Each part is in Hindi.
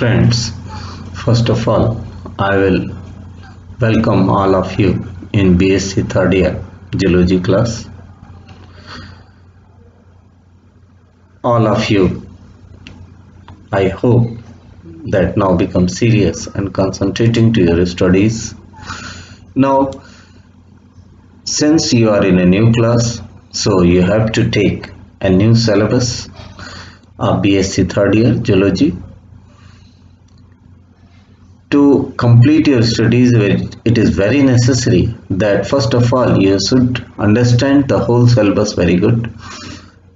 Friends, first of all, I will welcome all of you in BSc third year geology class. All of you, I hope that now become serious and concentrating to your studies. Now, since you are in a new class, so you have to take a new syllabus of BSc third year geology. To complete your studies, it is very necessary that first of all you should understand the whole syllabus very good,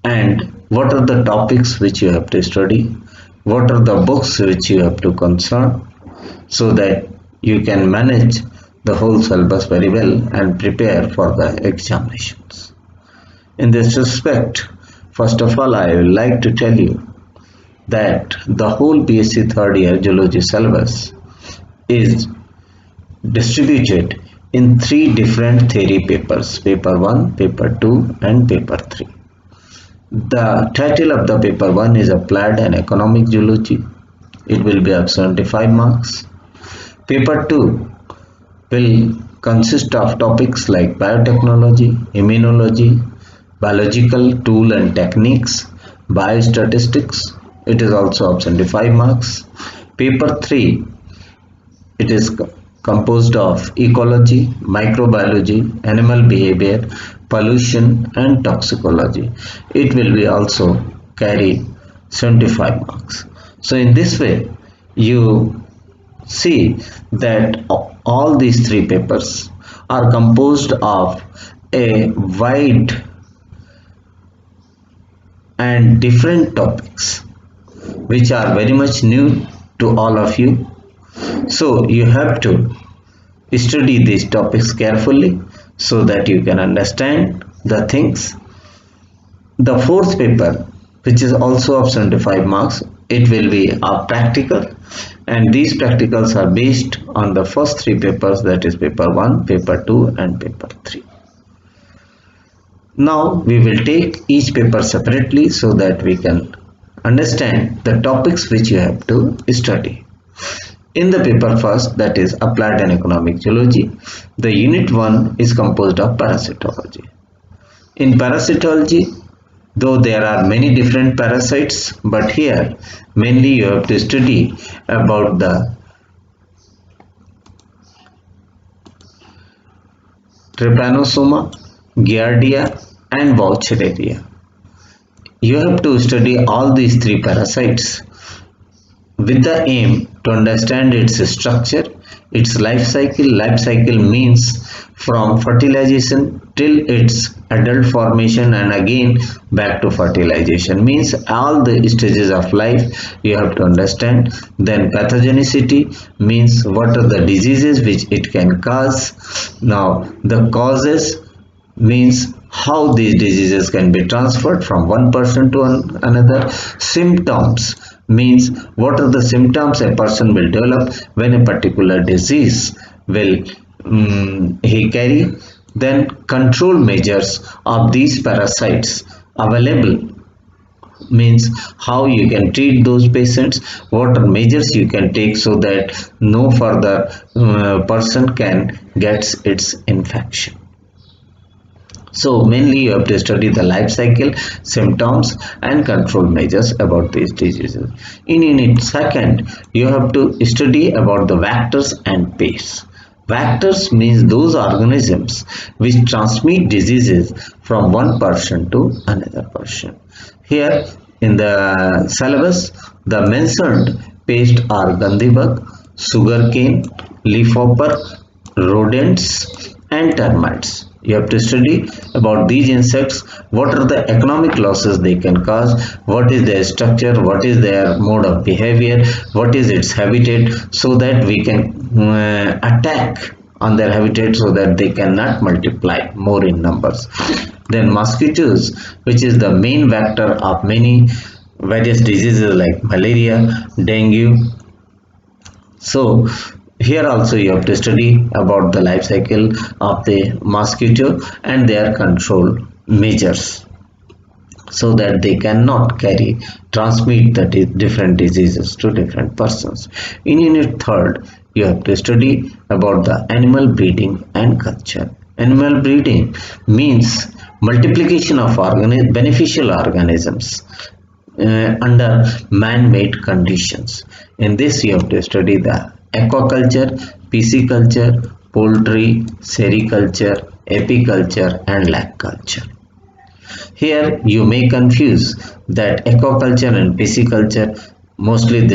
and what are the topics which you have to study, what are the books which you have to concern, so that you can manage the whole syllabus very well and prepare for the examinations. In this respect, first of all, I would like to tell you that the whole BSc third year geology syllabus is distributed in three different theory papers: paper 1, paper 2 and paper 3. The title of the paper 1 is Applied and Economic Geology. It will be of 75 marks. Paper 2 will consist of topics like biotechnology, immunology, biological tool and techniques, biostatistics. It is also of 75 marks. Paper 3, it is composed of ecology, microbiology, animal behavior, pollution and toxicology. It will be also carry 75 marks. So in this way, you see that all these three papers are composed of a wide and different topics which are very much new to all of you. So you have to study these topics carefully so that you can understand the things. The fourth paper, which is also of 75 marks, it will be a practical, and these practicals are based on the first three papers, that is paper 1, paper 2 and paper 3. Now we will take each paper separately so that we can understand the topics which you have to study. In the paper first, that is Applied and Economic Geology, the unit 1 is composed of parasitology. In parasitology, though there are many different parasites, but here mainly you have to study about the Trypanosoma, Giardia and Vauchereria. You have to study all these three parasites with the aim to understand its structure, its life cycle. Life cycle means from fertilization till its adult formation and again back to fertilization, means all the stages of life you have to understand. Then pathogenicity means what are the diseases which it can cause. Now the causes means how these diseases can be transferred from one person to another. Symptoms means what are the symptoms a person will develop when a particular disease will he carry. Then control measures of these parasites available, means how you can treat those patients, what are measures you can take so that no further person can get its infection. So mainly you have to study the life cycle, symptoms and control measures about these diseases. In unit second, you have to study about the vectors and pests. Vectors means those organisms which transmit diseases from one person to another person. Here in the syllabus, the mentioned pests are gandibug, sugarcane, leafhopper, rodents and termites. You have to study about these insects, what are the economic losses they can cause, what is their structure, what is their mode of behavior, what is its habitat, so that we can attack on their habitat so that they cannot multiply more in numbers. Then mosquitoes, which is the main vector of many various diseases like malaria, dengue. So here also you have to study about the life cycle of the mosquito and their control measures. so that they cannot transmit the different diseases to different persons. In unit third, you have to study about the animal breeding and culture. Animal breeding means multiplication of beneficial organisms under man-made conditions. In this, you have to study the aquaculture, pisciculture, poultry, sericulture, apiculture, and lake culture. Here you may confuse that aquaculture and pisciculture, mostly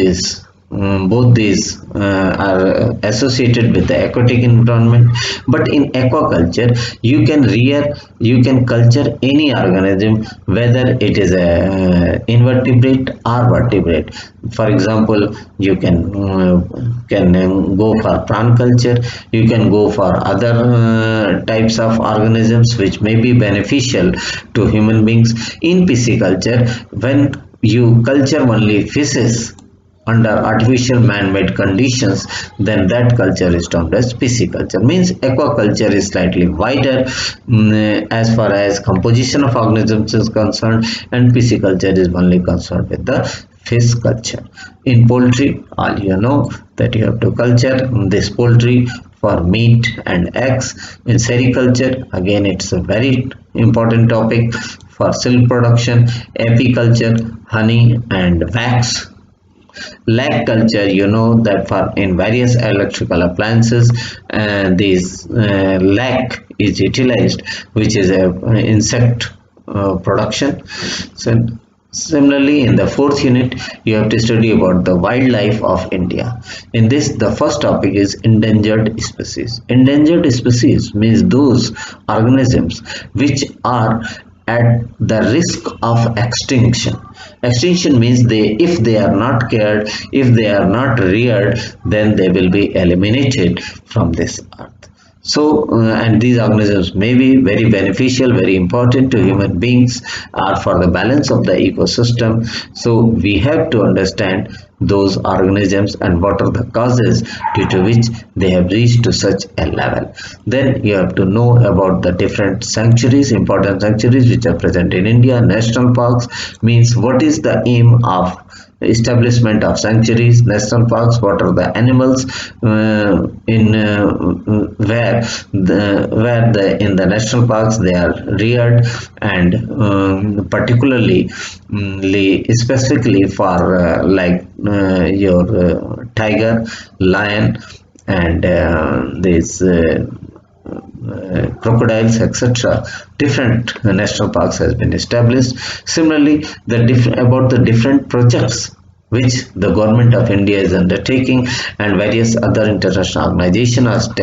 both these are associated with the aquatic environment, but in aquaculture you can culture any organism, whether it is a invertebrate or vertebrate. For example, you can go for plant culture, you can go for other types of organisms which may be beneficial to human beings. In pisciculture, when you culture only fishes under artificial man-made conditions, then that culture is termed as pisciculture. Means aquaculture is slightly wider as far as composition of organisms is concerned, and pisciculture is only concerned with the fish culture. In poultry, all you know that you have to culture this poultry for meat and eggs. In sericulture, again it's a very important topic for silk production. Apiculture, honey and wax. Lag culture, you know that for in various electrical appliances, this lag is utilized, which is a insect production. So similarly, in the fourth unit, you have to study about the wildlife of India. In this, the first topic is endangered species. Endangered species means those organisms which are at the risk of extinction. Extinction means if they are not cared, if they are not reared, then they will be eliminated from this earth. So, and these organisms may be very beneficial, very important to human beings, or for the balance of the ecosystem. So, we have to understand those organisms and what are the causes due to which they have reached to such a level. Then you have to know about the different sanctuaries, important sanctuaries which are present in India. National parks means what is the aim of establishment of sanctuaries. National parks, what are the animals in in the national parks they are reared, and particularly specifically for your tiger, lion, and these crocodiles, etc. Different national parks has been established. Similarly, about the different projects which the government of India is undertaking and various other international organizations are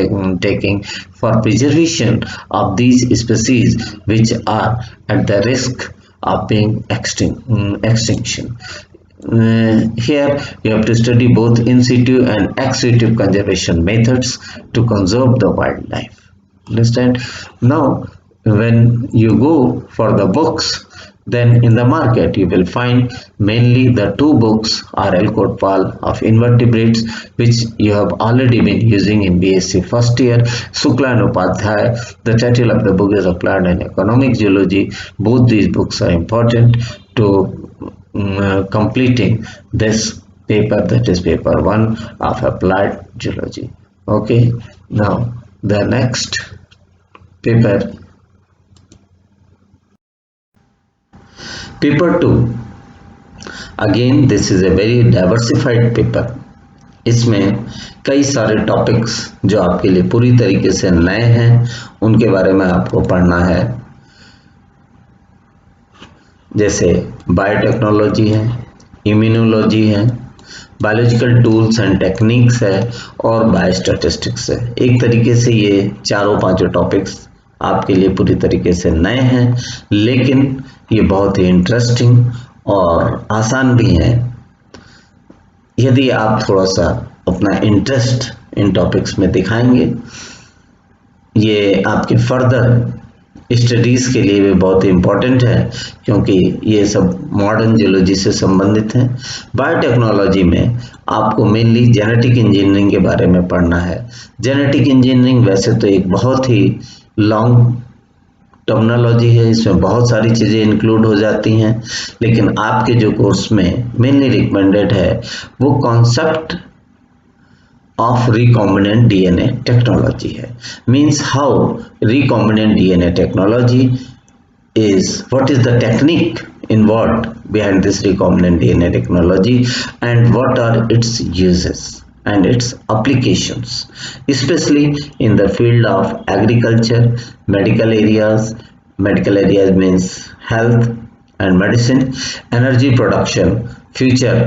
taking for preservation of these species which are at the risk of being extinction. Here you have to study both in situ and ex situ conservation methods to conserve the wildlife. Understand? Now, when you go for the books, then in the market you will find mainly the two books, R.L. Kotpal of invertebrates, which you have already been using in BSc first year. Shukla and Upadhyay, the title of the book is Applied and Economic Geology. Both these books are important to completing this paper, that is paper 1 of Applied Geology. Okay, now the next paper, paper 2. Again, this is a very diversified paper. इसमें कई सारे टॉपिक्स जो आपके लिए पूरी तरीके से नए हैं उनके बारे में आपको पढ़ना है, जैसे बायोटेक्नोलॉजी है, इम्यूनोलॉजी है, बायोलॉजिकल टूल्स एंड टेक्निक्स है और बायोस्टैटिस्टिक्स है। एक तरीके से ये चारों पांचों टॉपिक्स आपके लिए पूरी तरीके से नए हैं, लेकिन ये बहुत ही इंटरेस्टिंग और आसान भी हैं यदि आप थोड़ा सा अपना इंटरेस्ट इन टॉपिक्स में दिखाएंगे। ये आपके फर्दर स्टडीज़ के लिए भी बहुत ही इम्पोर्टेंट है क्योंकि ये सब मॉडर्न जियोलॉजी से संबंधित हैं। बायोटेक्नोलॉजी में आपको मेनली जेनेटिक इंजीनियरिंग के बारे में पढ़ना है। जेनेटिक इंजीनियरिंग वैसे तो एक बहुत ही लॉन्ग टर्मिनोलॉजी है, इसमें बहुत सारी चीज़ें इंक्लूड हो जाती हैं, लेकिन आपके जो कोर्स में मेनली रिकमेंडेड है वो concept of recombinant DNA technology है. Means how recombinant DNA technology is, what is the technique involved behind this recombinant DNA technology and what are its uses and its applications, especially in the field of agriculture, medical areas. Medical areas means health and medicine, energy production, future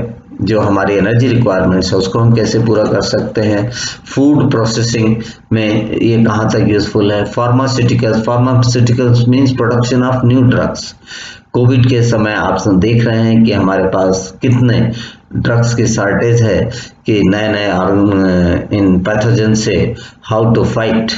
जो हमारी एनर्जी रिक्वायरमेंट्स है उसको हम कैसे पूरा कर सकते हैं, फूड प्रोसेसिंग में ये कहाँ तक यूजफुल है, pharmaceuticals means production of new drugs. Covid के समय आप देख रहे हैं कि हमारे पास कितने ड्रग्स की शॉर्टेज है कि नए नए इन पैथोजन से हाउ टू फाइट,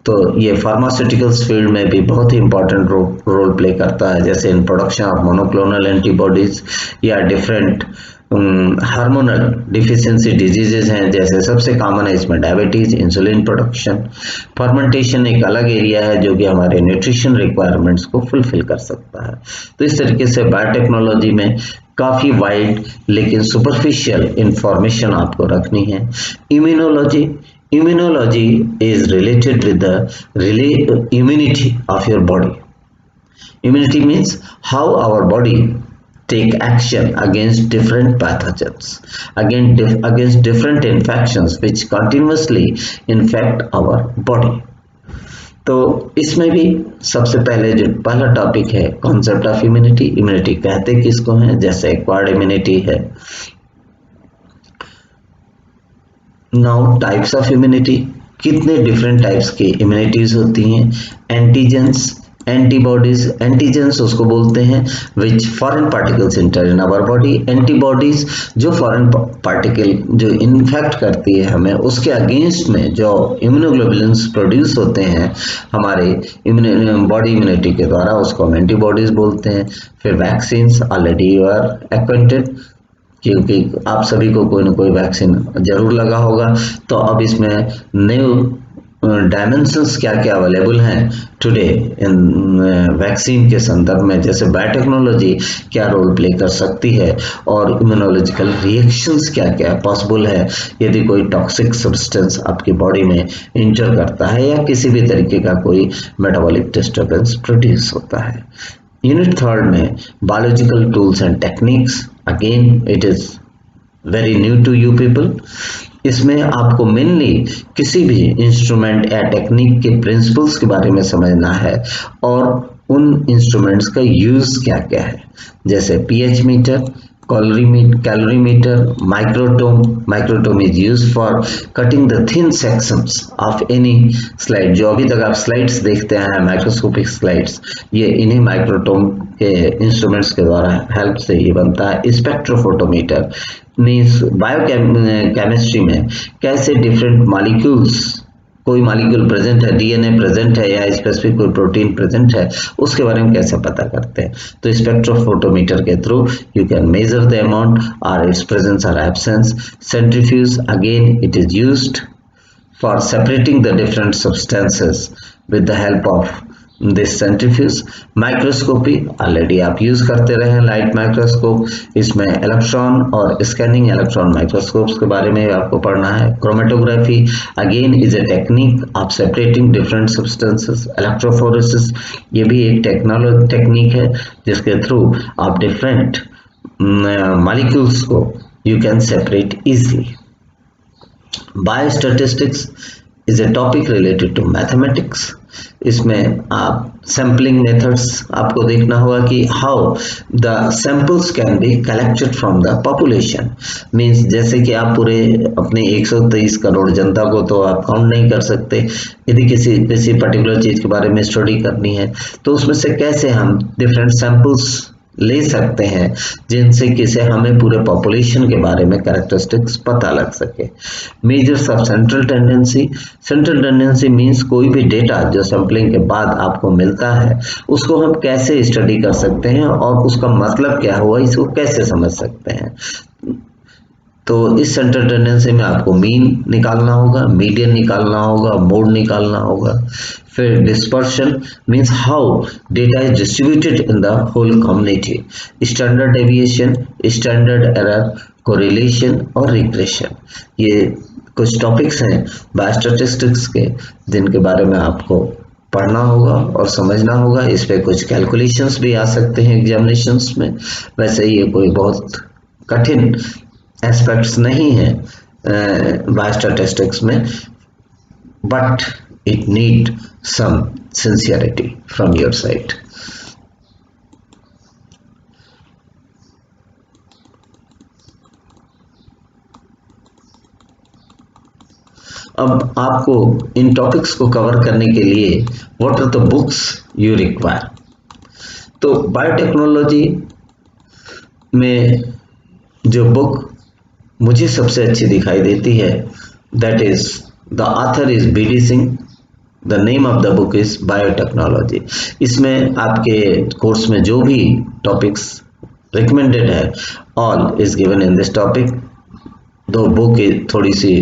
तो ये फार्मास्यूटिकल्स फील्ड में भी बहुत ही इंपॉर्टेंट रोल प्ले करता है, जैसे in production of monoclonal antibodies या डिफरेंट हार्मोनल डिफिशियंसी डिजीजेज हैं, जैसे सबसे कॉमन है इसमें डायबिटीज, इंसुलिन प्रोडक्शन। फर्मेंटेशन एक अलग एरिया है जो कि हमारे न्यूट्रिशन रिक्वायरमेंट्स को फुलफिल कर सकता है। तो इस तरीके से बायोटेक्नोलॉजी में काफ़ी वाइड लेकिन सुपरफिशियल इंफॉर्मेशन आपको रखनी है। Immunology is related with the immunity of your body. Immunity means how our body take action against different pathogens, against different infections which continuously infect our body. तो इसमें भी सबसे पहले जो पहला टॉपिक है कॉन्सेप्ट ऑफ इम्यूनिटी। इम्यूनिटी कहते किसको हैं, जैसे एक्वायर्ड इम्यूनिटी है। नाउ टाइप्स ऑफ इम्यूनिटी, कितने डिफरेंट टाइप्स की इम्यूनिटीज होती हैं। एंटीजेंस, एंटीबॉडीज, एंटीजेंस उसको बोलते हैं which foreign particles enter in our body. Antibodies जो फॉरेन पार्टिकल जो इन्फेक्ट करती है हमें, उसके अगेंस्ट में जो इम्यूनोग्लोबुलिन्स प्रोड्यूस होते हैं हमारे बॉडी इम्यूनिटी के द्वारा, उसको हम एंटीबॉडीज बोलते हैं। फिर vaccines, already you are acquainted, क्योंकि आप सभी को कोई ना कोई वैक्सीन जरूर लगा होगा। तो अब इसमें न्यू डायमेंशंस क्या क्या अवेलेबल हैं टुडे इन वैक्सीन के संदर्भ में, जैसे बायोटेक्नोलॉजी क्या रोल प्ले कर सकती है और इम्यूनोलॉजिकल रिएक्शंस क्या क्या पॉसिबल है यदि कोई टॉक्सिक सब्सटेंस आपकी बॉडी में इंटर करता है या किसी भी तरीके का कोई मेटाबॉलिक डिस्टर्बेंस प्रोड्यूस होता है। यूनिट थर्ड में biological tools and techniques, again it is very new to you people. इसमें आपको मेनली किसी भी इंस्ट्रूमेंट या टेक्निक के प्रिंसिपल्स के बारे में समझना है और उन इंस्ट्रूमेंट्स का यूज क्या क्या है, जैसे pH meter, calorimeter, microtome is used for cutting the thin sections of any slide. जो अभी तक आप स्लाइड्स देखते हैं माइक्रोस्कोपिक स्लाइड्स, ये इन्हीं माइक्रोटोम के इंस्ट्रूमेंट्स के द्वारा हेल्प से ये बनता है। स्पेक्ट्रोफोटोमीटर मीन्स बायोकेमिस्ट्री में कैसे डिफरेंट मॉलिक्यूल्स, कोई मॉलिक्यूल प्रेजेंट है, डीएनए प्रेजेंट है या स्पेसिफिक कोई प्रोटीन प्रेजेंट है, उसके बारे में कैसे पता करते हैं। तो स्पेक्ट्रोफोटोमीटर के through you can measure the amount और इट्स प्रेजेंस और absence. Centrifuge, again it is used for separating the different substances with the help of this centrifuge. Microscopy already आप यूज करते रहे, लाइट माइक्रोस्कोप, इसमें इलेक्ट्रॉन और स्कैनिंग इलेक्ट्रॉन माइक्रोस्कोप्स के बारे में आपको पढ़ना है। Chromatography again is a technique of separating different substances. Electrophoresis ये भी एक टेक्निक है जिसके थ्रू आप डिफरेंट मॉलिक्यूल्स को you can separate easily. Biostatistics is a topic related to mathematics। इसमें आप सैम्पलिंग मेथड्स आपको देखना होगा कि how the samples can be collected from the population. Means जैसे कि आप पूरे अपने 123 करोड़ जनता को तो आप काउंट नहीं कर सकते, यदि किसी पर्टिकुलर चीज़ के बारे में स्टडी करनी है तो उसमें से कैसे हम डिफरेंट सैंपल्स ले सकते हैं जिनसे किसे हमें पूरे पॉपुलेशन के बारे में कैरेक्टरिस्टिक्स पता लग सके। Measures of central tendency, central tendency means कोई भी डेटा जो सैम्पलिंग के बाद आपको मिलता है उसको हम कैसे स्टडी कर सकते हैं और उसका मतलब क्या हुआ इसको कैसे समझ सकते हैं। तो इस सेंट्रल टेंडेंसी में आपको मीन निकालना होगा, मीडियन निकालना होगा, मोड निकालना होगा। फिर dispersion means how data is distributed in the whole community, standard deviation, standard error, correlation और रिग्रेशन। ये कुछ टॉपिक्स हैं बायोस्टैटिस्टिक्स के जिनके बारे में आपको पढ़ना होगा और समझना होगा। इस पे कुछ कैलकुलेशंस भी आ सकते हैं एग्जामिनेशंस में। वैसे ये कोई बहुत कठिन एस्पेक्ट्स नहीं है बायोस्टैटिस्टिक्स में, but it need some sincerity from your side. अब आपको इन टॉपिक्स को कवर करने के लिए what are the books you require. तो बायोटेक्नोलॉजी में जो बुक मुझे सबसे अच्छी दिखाई देती है, that is the author is B D. Singh. The name of the book is biotechnology. इसमें आपके कोर्स में जो भी टॉपिक्स रिकमेंडेड है, all is given in this topic. दो बुक थोड़ी सी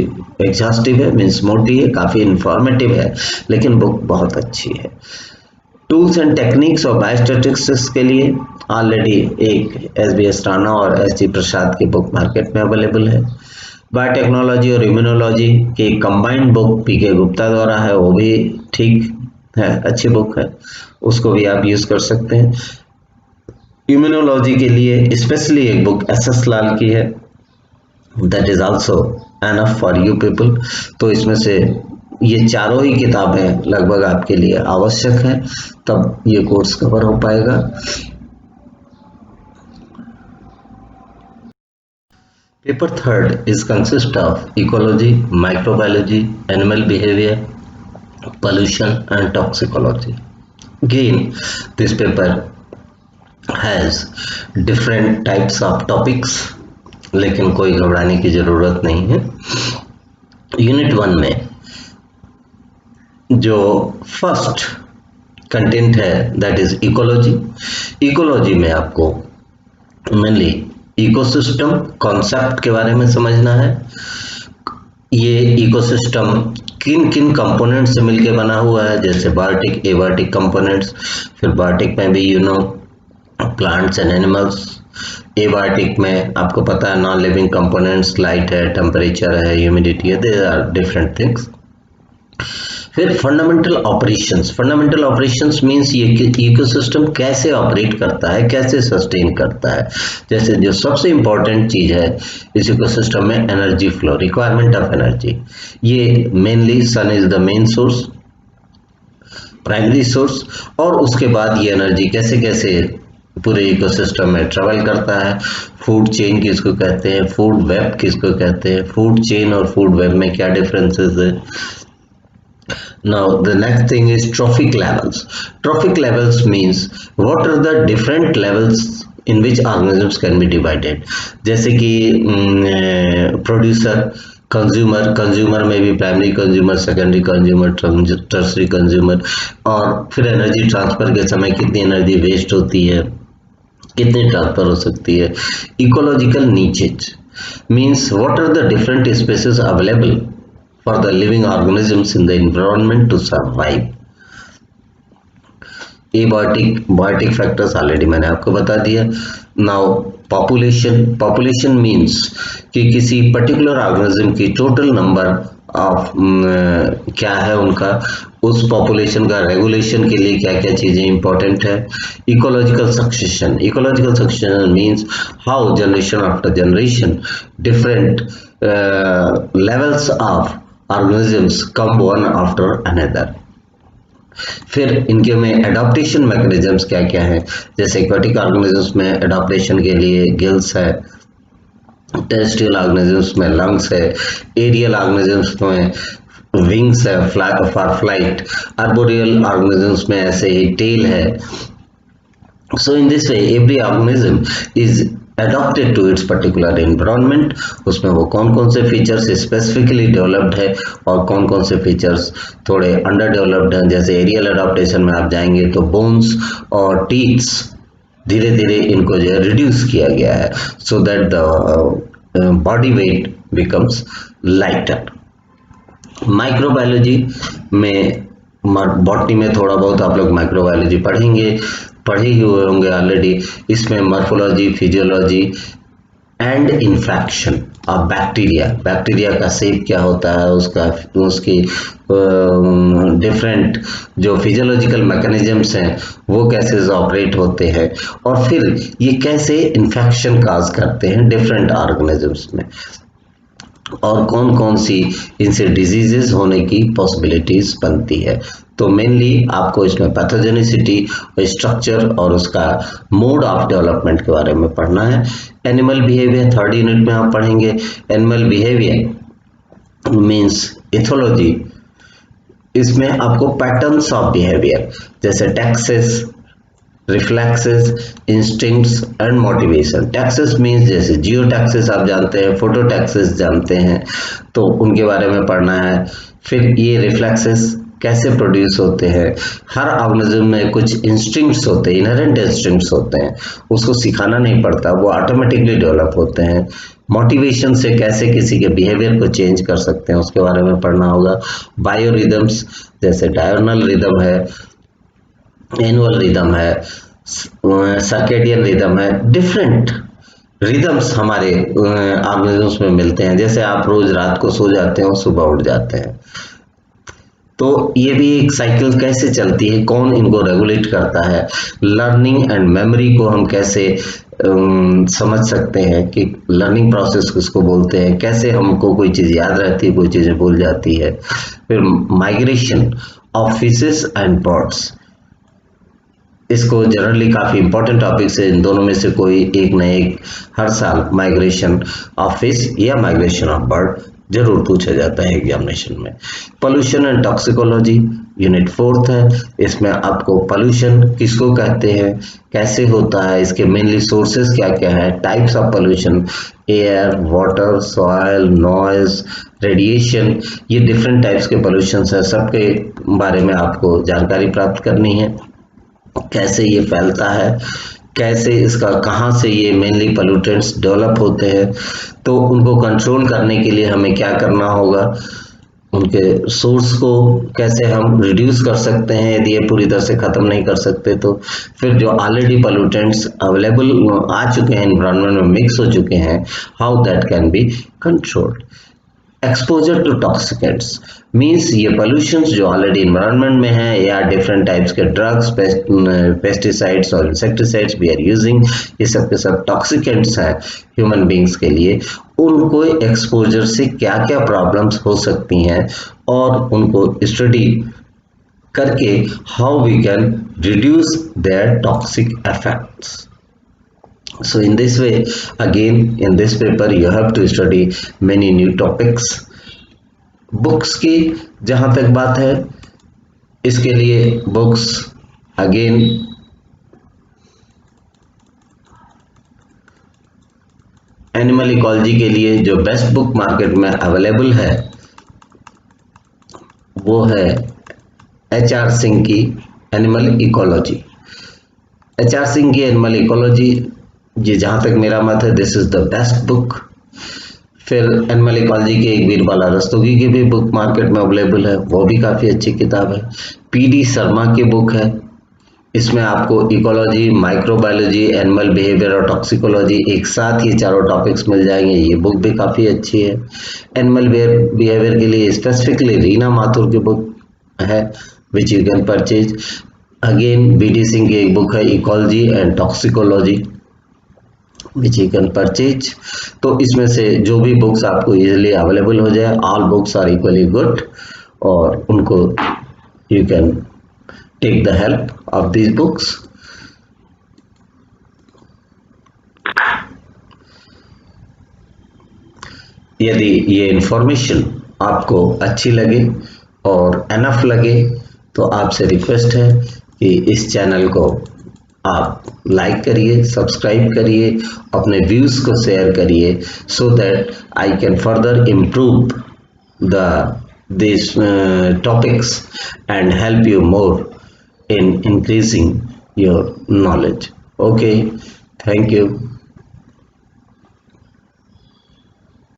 एग्जॉस्टिव है, मीन्स मोटी है, काफ़ी इंफॉर्मेटिव है, लेकिन बुक बहुत अच्छी है। Tools and techniques of biostatistics के लिए ऑलरेडी एक एस.बी.एस. राणा और एस.जी. प्रसाद की बुक मार्केट में अवेलेबल है। बायोटेक्नोलॉजी और इम्यूनोलॉजी की कंबाइंड बुक पी.के. गुप्ता द्वारा है, वो भी ठीक है, अच्छी बुक है, उसको भी आप यूज़ कर सकते हैं। इम्यूनोलॉजी के लिए स्पेशली एक बुक एस.एस. लाल की है, that is also enough for you people. तो इसमें से ये चारों ही किताबें लगभग आपके लिए आवश्यक हैं, तब ये कोर्स कवर हो पाएगा। Paper third is consist of ecology, microbiology, animal behavior, pollution and toxicology. Again, this paper has different types of topics, लेकिन कोई घबराने की जरूरत नहीं है। यूनिट 1 में जो फर्स्ट कंटेंट है दैट इज इकोलॉजी। इकोलॉजी में आपको मेनली इकोसिस्टम कॉन्सेप्ट के बारे में समझना है। ये इकोसिस्टम किन किन कंपोनेंट से मिलकर बना हुआ है, जैसे बायोटिक, एबायोटिक कंपोनेंट्स। फिर बायोटिक में भी प्लांट्स एंड एनिमल्स। एबायोटिक में आपको पता है नॉन लिविंग कंपोनेंट्स, लाइट है, टेम्परेचर है, ह्यूमिडिटी है, दे आर डिफरेंट थिंग्स। फिर fundamental operations. Fundamental operations means ये कि इकोसिस्टम कैसे ऑपरेट करता है, कैसे सस्टेन करता है। जैसे जो सबसे इंपॉर्टेंट चीज है इस इकोसिस्टम में energy flow, requirement of energy. ये mainly sun is the main source, primary source, और उसके बाद ये एनर्जी कैसे कैसे पूरे इकोसिस्टम में ट्रेवल करता है। फूड चेन किसको कहते हैं, फूड वेब किसको कहते हैं, फूड चेन और फूड वेब में क्या डिफरेंसेस है। Now the next thing is trophic levels. Trophic levels means what are the different levels in which organisms can be divided. जैसे कि प्रोड्यूसर, कंज्यूमर, कंज्यूमर में भी primary consumer, secondary consumer, tertiary consumer, और फिर एनर्जी ट्रांसफर के समय कितनी एनर्जी वेस्ट होती है, कितनी ट्रांसफर हो सकती है। Ecological niches means what are the different species available for the living organisms in the environment to survive. Abiotic factors already मैंने आपको बता दिया। नाउ पॉपुलेशन मींस कि किसी पर्टिकुलर ऑर्गेनिज्म की टोटल नंबर ऑफ क्या है उनका, उस पॉपुलेशन का रेगुलेशन के लिए क्या क्या चीजें इंपॉर्टेंट है। Ecological succession means how generation after generation different levels of organisms come one after another. फिर इनके में एडाप्टेशन मैकेनिज्म्स क्या क्या है, जैसे एक्वाटिक ऑर्गेनिजम्स में एडाप्टेशन के लिए गिल्स है, टेरेस्ट्रियल ऑर्गेनिजम्स में लंग्स है, एरियल ऑर्गेनिजम्स में विंग्स है फॉर फ्लाइट, आर्बोरियल ऑर्गेनिजम्स में ऐसे ही टेल है। So in this way every organism is adapted to its particular environment। उसमें वो कौन कौन से फीचर्स स्पेसिफिकली डेवलप्ड है और कौन कौन से फीचर्स थोड़े अंडर डेवलप्ड हैं। जैसे एरियल अडॉप्टेशन में आप जाएंगे तो बोन्स और टीथ्स धीरे धीरे इनको जो है रिड्यूस किया गया है, so that the body weight becomes lighter. Microbiology में, बॉटनी में थोड़ा बहुत आप लोग माइक्रोबायोलॉजी पढ़े ही हुए होंगे ऑलरेडी। इसमें morphology, physiology and infection of bacteria का शेप क्या होता है, उसकी डिफरेंट जो फिजियोलॉजिकल मैकेनिज्म्स हैं वो कैसे ऑपरेट होते हैं, और फिर ये कैसे इन्फेक्शन काज करते हैं डिफरेंट ऑर्गेनिजम्स में, और कौन कौन सी इनसे डिजीजेस होने की पॉसिबिलिटीज बनती है। तो मेनली आपको इसमें पैथोजेनिसिटी, स्ट्रक्चर और उसका मोड ऑफ डेवलपमेंट के बारे में पढ़ना है। एनिमल बिहेवियर थर्ड यूनिट में आप पढ़ेंगे। Animal behaviour means ethology. इसमें आपको पैटर्न्स ऑफ बिहेवियर जैसे taxes, reflexes, instincts and motivation. Taxes means जैसे जियो टैक्सेस आप जानते हैं, फोटो टैक्सेस जानते हैं, तो उनके बारे में पढ़ना है। फिर ये रिफ्लेक्सेस कैसे प्रोड्यूस होते हैं। हर ऑर्गेनिज्म में कुछ इंस्टिंक्ट्स होते हैं, इनहेरेंट इंस्टिंक्ट्स होते हैं, उसको सिखाना नहीं पड़ता, वो ऑटोमेटिकली डेवलप होते हैं। मोटिवेशन से कैसे किसी के बिहेवियर को चेंज कर सकते हैं उसके बारे में पढ़ना होगा। बायो रिदम्स जैसे डायर्नल रिदम है, एनुअल रिदम है, सर्केडियन रिदम है, डिफरेंट रिदम्स हमारे ऑर्गेनिजम्स में मिलते हैं। जैसे आप रोज रात को सो जाते हो, सुबह उठ जाते हैं, तो ये भी एक साइकिल कैसे चलती है, कौन इनको रेगुलेट करता है। लर्निंग एंड मेमोरी को हम कैसे समझ सकते हैं कि लर्निंग प्रोसेस किसको बोलते हैं, कैसे हमको कोई चीज़ याद रहती है, कोई चीज़ें भूल जाती है। फिर migration of fishes and birds, इसको जनरली काफ़ी इंपॉर्टेंट टॉपिक्स है, इन दोनों में से कोई एक न एक हर साल माइग्रेशन ऑफ फिश या माइग्रेशन ऑफ बर्ड जरूर पूछा जाता है एग्जामिनेशन में। Pollution and toxicology unit fourth है। इसमें आपको पोल्यूशन किसको कहते हैं, कैसे होता है, इसके मेनली सोर्सेज क्या क्या है, types of pollution, air, water, soil, noise, radiation, ये डिफरेंट टाइप्स के पोल्यूशन है, सबके बारे में आपको जानकारी प्राप्त करनी है। कैसे ये फैलता है, कैसे इसका, कहाँ से ये मेनली पोल्यूटेंट्स डेवलप होते हैं, तो उनको कंट्रोल करने के लिए हमें क्या करना होगा, उनके सोर्स को कैसे हम रिड्यूस कर सकते हैं यदि ये पूरी तरह से ख़त्म नहीं कर सकते तो। फिर जो ऑलरेडी पोल्यूटेंट्स अवेलेबल आ चुके हैं, एनवायरनमेंट में मिक्स हो चुके हैं, how that can be controlled. Exposure to toxicants means ये पोल्यूशंस जो ऑलरेडी इन्वायरमेंट में है या डिफरेंट टाइप्स के ड्रग्स, पेस्टिसाइड्स और इंसेक्टिसाइड्स वी आर यूजिंग, ये सब के सब टॉक्सिकेंट्स हैं ह्यूमन बींग्स के लिए। उनको एक्सपोजर से क्या क्या प्रॉब्लम्स हो सकती हैं और उनको स्टडी करके how we can reduce their toxic effects. So in this way, again in this paper you have to study many new topics. Books की जहाँ तक बात है, इसके लिए बुक्स अगेन एनिमल इकोलॉजी के लिए जो बेस्ट बुक मार्केट में अवेलेबल है वो है HR सिंह की एनिमल इकोलॉजी। HR सिंह की एनिमल इकोलॉजी, ये जहाँ तक मेरा मत है, this is the best book. फिर एनिमल इकोलॉजी के एक बीरबाला रस्तोगी की भी बुक मार्केट में अवेलेबल है, वो भी काफ़ी अच्छी किताब है। PD शर्मा की बुक है, इसमें आपको इकोलॉजी, माइक्रोबायोलॉजी, एनिमल बिहेवियर और टॉक्सिकोलॉजी एक साथ ये चारों टॉपिक्स मिल जाएंगे, ये बुक भी काफ़ी अच्छी है। एनिमल बिहेवियर के लिए स्पेसिफिकली रीना माथुर की बुक है which you can purchase. Again BD Singh की एक बुक है ecology and toxicology which you can purchase. तो इसमें से जो भी बुक्स आपको इजीली अवेलेबल हो जाए, all books are equally good और उनको you can take the help of these books. यदि ये इंफॉर्मेशन आपको अच्छी लगे और एनफ लगे तो आपसे रिक्वेस्ट है कि इस चैनल को आप लाइक करिए, सब्सक्राइब करिए, अपने व्यूज को शेयर करिए, so that I can further improve these topics and help you more in increasing your knowledge. Okay, thank you.